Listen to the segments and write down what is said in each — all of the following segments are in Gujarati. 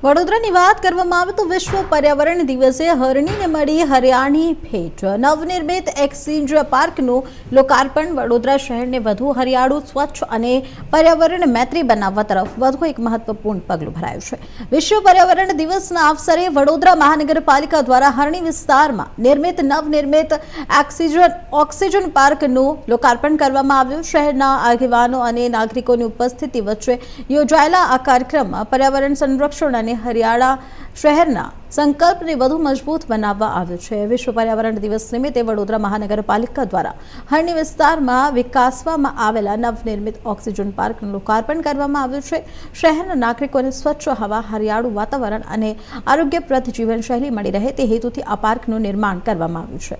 વડોદરાની વાત કરવામાં આવે તો વિશ્વ પર્યાવરણ દિવસે હરણીને મળી હરિયાળી ભેટ। નવનિર્મિત એક્સચેન્જ પાર્કનું લોકાર્પણ વડોદરા શહેરને વધુ હરિયાળું, સ્વચ્છ અને પર્યાવરણ મૈત્રી બનાવવા તરફ વધુ એક મહત્વપૂર્ણ પગલું ભરાયું છે। વિશ્વ પર્યાવરણ દિવસના અવસરે વડોદરા મહાનગરપાલિકા દ્વારા હરણી વિસ્તારમાં નવનિર્મિત ઓક્સિજન પાર્કનું લોકાર્પણ કરવામાં આવ્યું। શહેરના આગેવાનો અને નાગરિકોની ઉપસ્થિતિ વચ્ચે યોજાયેલા આ કાર્યક્રમમાં પર્યાવરણ સંરક્ષણ અને હરિયાળા શહેરના સંકલ્પને વધુ મજબૂત બનાવવા આવ્યો છે। વિશ્વ પર્યાવરણ દિવસ નિમિત્તે વડોદરા મહાનગરપાલિકા દ્વારા હરણી વિસ્તારમાં વિકાસવામાં આવેલા નવનિર્મિત ઓક્સિજન પાર્કનું લોકાર્પણ કરવામાં આવ્યું છે। શહેરના નાગરિકોને સ્વચ્છ હવા, હરિયાળું વાતાવરણ અને આરોગ્યપ્રદ જીવનશૈલી મળી રહે તે હેતુથી આ પાર્કનું નિર્માણ કરવામાં આવ્યું છે।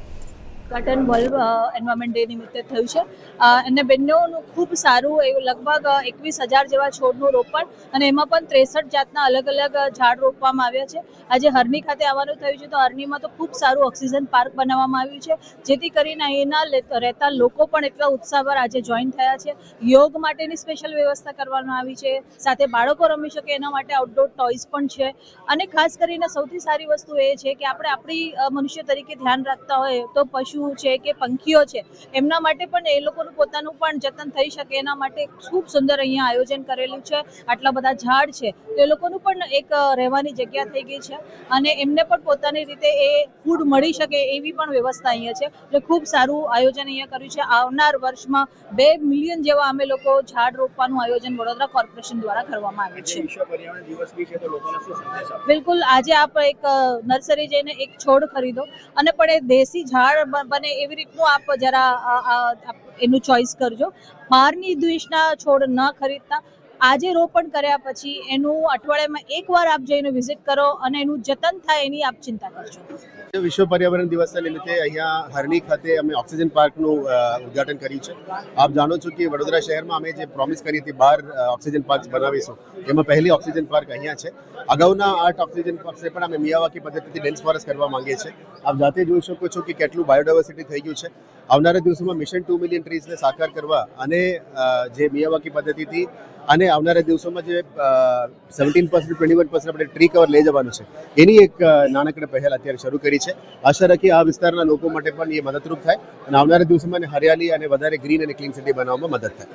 કટન વર્લ્ડ એન્વાયરમેન્ટ ડે નિમિત્તે થયું છે અને બંનેનું ખૂબ સારું એવું લગભગ 21,000 જેવા છોડનું રોપણ અને એમાં પણ 63 જાતના અલગ અલગ ઝાડ રોપવામાં આવ્યા છે। આજે હરણી ખાતે આવવાનું થયું છે તો હરણીમાં તો ખૂબ સારું ઓક્સિજન પાર્ક બનાવવામાં આવ્યું છે, જેથી કરીને અહીંના રહેતા લોકો પણ એટલા ઉત્સાહભર આજે જોઈન થયા છે। યોગ માટેની સ્પેશિયલ વ્યવસ્થા કરવામાં આવી છે, સાથે બાળકો રમી શકે એના માટે આઉટડોર ટોયઝ પણ છે અને ખાસ કરીને સૌથી સારી વસ્તુ એ છે કે આપણે આપણી મનુષ્ય તરીકે ધ્યાન રાખતા હોય તો પશુ છે કે પંખીઓ છે એમના માટે પણ એ લોકોનું પોતાનું પણ જતન થઈ શકે એના માટે ખૂબ સુંદર અહીંયા આયોજન કરેલું છે। આટલા બધા ઝાડ છે તો એ લોકોનું પણ એક રહેવાની જગ્યા થઈ ગઈ છે અને એમને પણ પોતાની રીતે એ ફૂડ મળી શકે એવી પણ વ્યવસ્થા અહીંયા છે। એટલે ખૂબ સારું આયોજન અહીંયા કર્યું છે। આવનાર વર્ષમાં 2 મિલિયન જેવા અમે લોકો ઝાડ રોપવાનું આયોજન વડોદરા કોર્પોરેશન દ્વારા કરવામાં આવ્યું છે। બિલકુલ, આજે આપ એક નર્સરી જઈને એક છોડ ખરીદો અને પણ એ દેશી ઝાડ બને એવી રીતનું આપ જરા એનું ચોઈસ કરજો। બહારની દ્વેષના છોડ ન ખરીદતા આજે રોપણ કર્યા પછી એનું અઠવાડિયામાં એકવાર આપ જઈને વિઝિટ કરો અને એનું જતન થાય એની આપ ચિંતા કરજો। વિશ્વ પર્યાવરણ દિવસના નિમિત્તે અહીંયા હરણી ખાતે અમે ઓક્સિજન પાર્કનું ઉદ્ઘાટન કર્યું છે। આપ જાણો છો કે વડોદરા શહેરમાં અમે જે પ્રોમિસ કરી હતી 12 ઓક્સિજન પાર્ક બનાવીશું, એમાં પહેલી ઓક્સિજન પાર્ક અહીંયા છે। અગાઉના 8 ઓક્સિજન પાર્કને પણ અમે મિયાવાકી પદ્ધતિથી ડેન્સ ફોરેસ્ટ કરવા માંગીએ છીએ। આપ જાતે જોઈ શકો છો કે કેટલું બાયોડાયવર્સિટી થઈ ગયું છે। આવનારા દિવસોમાં મિશન 2 મિલિયન ટ્રીઝને સાકાર કરવા અને જે મિયાવાકી પદ્ધતિથી અને આવનારા દિવસોમાં જે 17% 21% આપણે ટ્રી કવર લઈ જવાનું છે એની એક નાનકડી પહેલ અત્યારે શરૂ કરી છે। આશા રાખીએ આ વિસ્તારના લોકો માટે પણ એ મદદરૂપ થાય અને આવનારા દિવસોમાં હરિયાળી અને વધારે ગ્રીન અને ક્લીન સિટી બનાવવામાં મદદ થાય।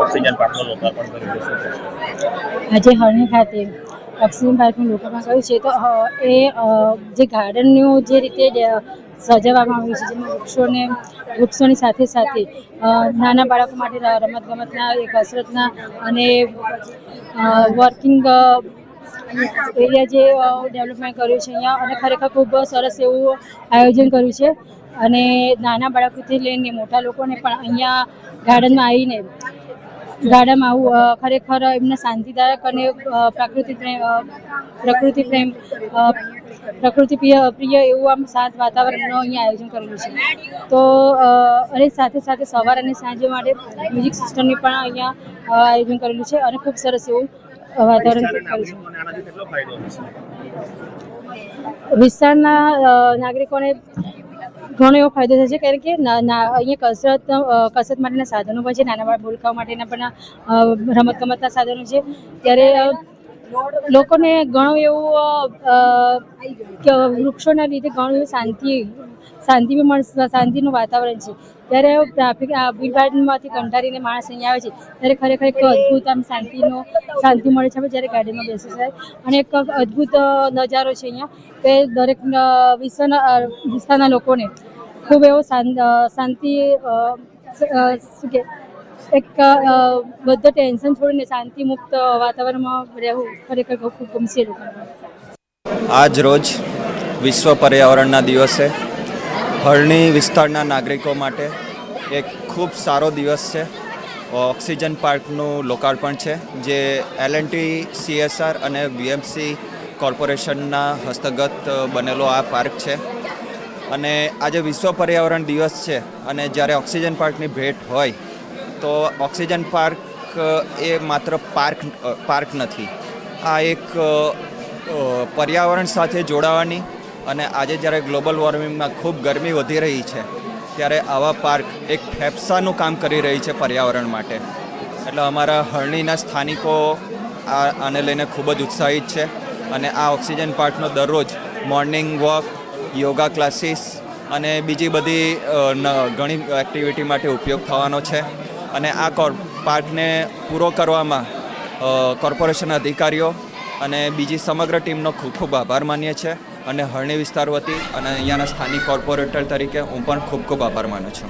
ઓક્સિજન પાર્કનું લોકાર્પણ કર્યું છે। આજે હરણી ખાતે ઓક્સિજન પાર્કનું લોકાર્પણ કર્યું છે તો એ જે ગાર્ડનનું જે રીતે સજાવવામાં આવ્યું છે, જેમાં વૃક્ષોની સાથે સાથે નાના બાળકો માટે રમતગમતના, કસરતના અને વર્કિંગ એરિયા જે ડેવલપમેન્ટ કર્યું છે અહીંયા અને ખરેખર ખૂબ સરસ એવું આયોજન કર્યું છે અને નાના બાળકોથી લઈને મોટા લોકોને પણ અહીંયા ગાર્ડનમાં આવીને ગાર્ડનમાં આવું ખરેખર એમને શાંતિદાયક અને પ્રકૃતિ પ્રિય એવું આમ શાંત વાતાવરણનું અહીંયા આયોજન કરેલું છે। તો અને સાથે સાથે સવાર અને સાંજે માટે મ્યુઝિક સિસ્ટમની પણ અહીંયા આયોજન કરેલું છે અને ખૂબ સરસ એવું વાતાવરણ કર્યું છે। વિસ્તારના નાગરિકોને ઘણો એવો ફાયદો થશે, કારણ કે અહીંયા કસરત માટેના સાધનો પણ છે, નાના બાળકો માટેના પણ રમતગમતના સાધનો છે। ત્યારે લોકોને ઘણું એવું વૃક્ષોના લીધે ઘણું એવું શાંતિ બી મળશે, શાંતિનું વાતાવરણ છે। ત્યારે ટ્રાફિક ભીડભાડમાંથી કંટાળીને માણસ અહીંયા આવે છે ત્યારે ખરેખર એક અદ્ભુત આમ શાંતિ મળે છે જ્યારે ગાર્ડનમાં બેસે છે અને એક અદ્ભુત નજારો છે અહીંયા કે દરેક વિસ્તારના લોકોને ખૂબ એવો શાંતિ શું કે એક બધા ટેન્શન છોડીને શાંતિ મુક્ત વાતાવરણમાં રહેવું ખરેખર ખૂબ ગમશે લોકોને। આજ રોજ વિશ્વ પર્યાવરણના દિવસે હરણી વિસ્તારના નાગરિકો માટે એક ખૂબ સારો દિવસ છે। ઓક્સિજન પાર્કનું લોકાર્પણ છે, જે L&T CSR અને BMC કોર્પોરેશનના હસ્તગત બનેલો આ પાર્ક છે અને આજે વિશ્વ પર્યાવરણ દિવસ છે અને જ્યારે ઓક્સિજન પાર્કની ભેટ હોય તો ઓક્સિજન પાર્ક એ માત્ર પાર્ક નથી, આ એક પર્યાવરણ સાથે જોડાવાની અને આજે જ્યારે ગ્લોબલ વોર્મિંગમાં ખૂબ ગરમી વધી રહી છે ત્યારે આવા પાર્ક એક ફેફસાનું કામ કરી રહી છે પર્યાવરણ માટે। એટલે અમારા હરણીના સ્થાનિકો આને લઈને ખૂબ જ ઉત્સાહિત છે અને આ ઓક્સિજન પાર્કનો દરરોજ મોર્નિંગ વોક, યોગા ક્લાસીસ અને બીજી બધી ઘણી એક્ટિવિટી માટે ઉપયોગ થવાનો છે અને આ પાર્કને પૂરો કરવામાં કોર્પોરેશન અધિકારીઓ અને બીજી સમગ્ર ટીમનો ખૂબ ખૂબ આભાર માનીએ છીએ અને હરણી વિસ્તાર વતી અને અહીંયાના સ્થાનિક કોર્પોરેટર તરીકે હું પણ ખૂબ ખૂબ આભાર માનું છું.